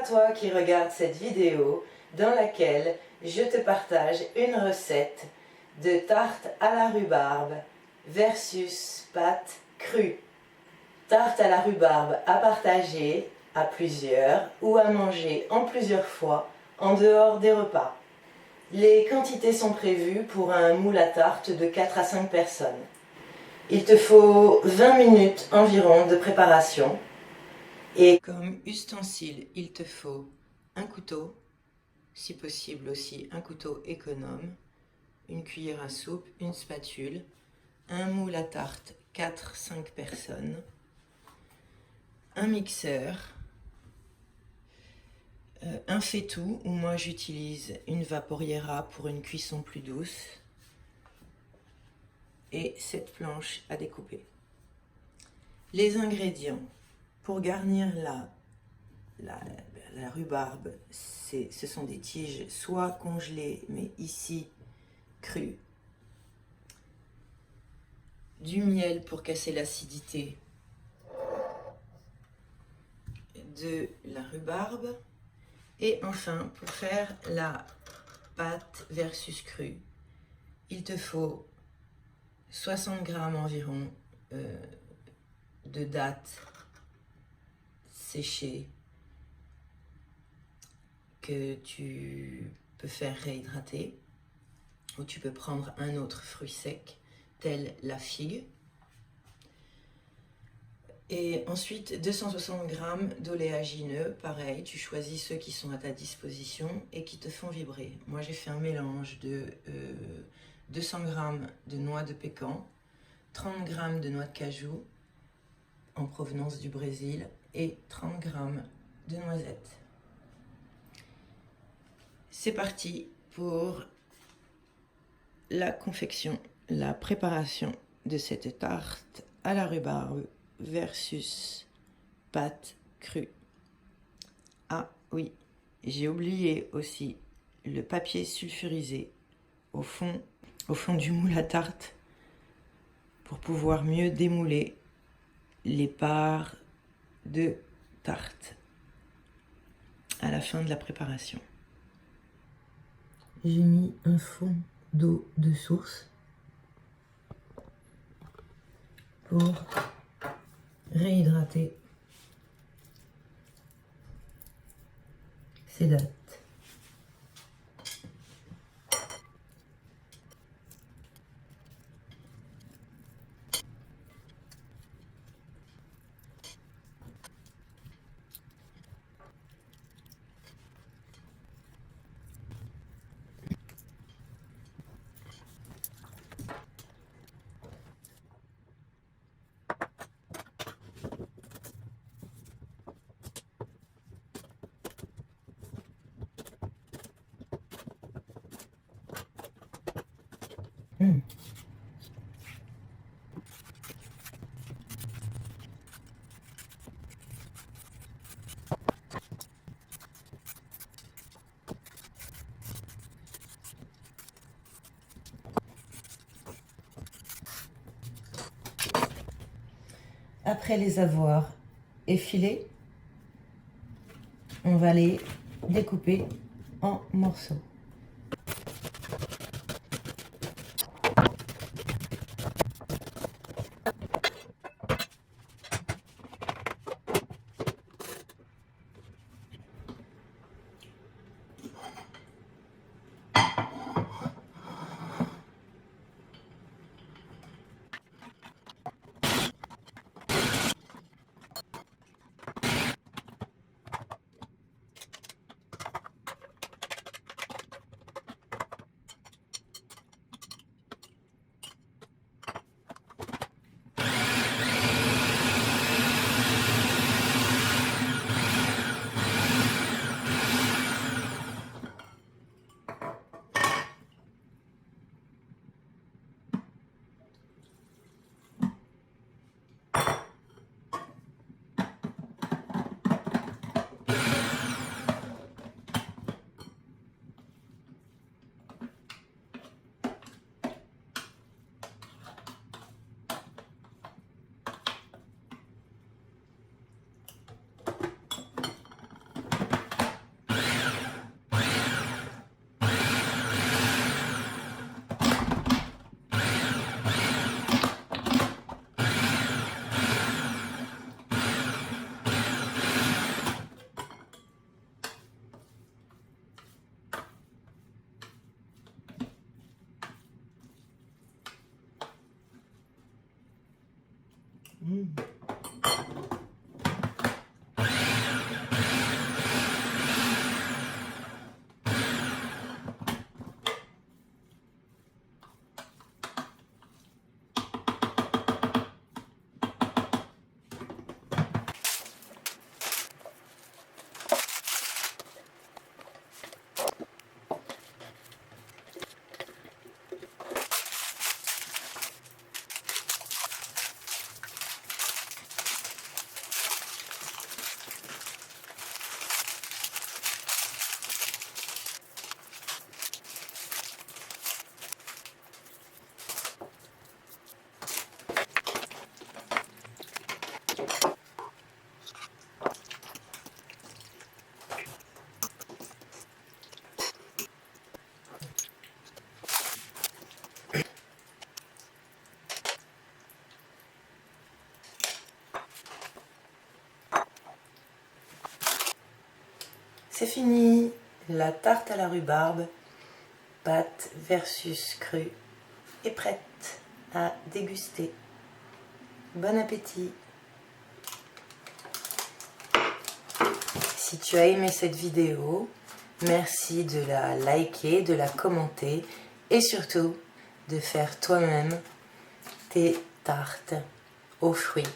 toi qui regardes cette vidéo dans laquelle je te partage une recette de tarte à la rhubarbe versus pâte crue. Tarte à la rhubarbe à partager à plusieurs ou à manger en plusieurs fois en dehors des repas. Les quantités sont prévues pour un moule à tarte de 4 à 5 personnes. Il te faut 20 minutes environ de préparation. Et comme ustensile, il te faut un couteau, si possible aussi un couteau économe, une cuillère à soupe, une spatule, un moule à tarte 4-5 personnes, un mixeur, un faitout, où moi j'utilise une vaporiera pour une cuisson plus douce, et cette planche à découper. Les ingrédients pour garnir la rhubarbe, ce sont des tiges soit congelées, mais ici crues, du miel pour casser l'acidité de la rhubarbe, et enfin pour faire la pâte versus crue, il te faut 60 grammes environ de dattes séchées que tu peux faire réhydrater, ou tu peux prendre un autre fruit sec tel la figue. Et ensuite 260 grammes d'oléagineux, pareil, tu choisis ceux qui sont à ta disposition et qui te font vibrer. Moi j'ai fait un mélange de 200 grammes de noix de pécan, 30 grammes de noix de cajou en provenance du Brésil et 30 grammes de noisettes. C'est parti pour la confection, la préparation de cette tarte à la rhubarbe versus pâte crue. Ah oui, j'ai oublié aussi le papier sulfurisé au fond du moule à tarte pour pouvoir mieux démouler les parts de tarte à la fin de la préparation. J'ai mis un fond d'eau de source pour réhydrater ces dattes. Après les avoir effilés, on va les découper en morceaux. C'est fini, la tarte à la rhubarbe, pâte versus crue, est prête à déguster. Bon appétit! Si tu as aimé cette vidéo, merci de la liker, de la commenter et surtout de faire toi-même tes tartes aux fruits.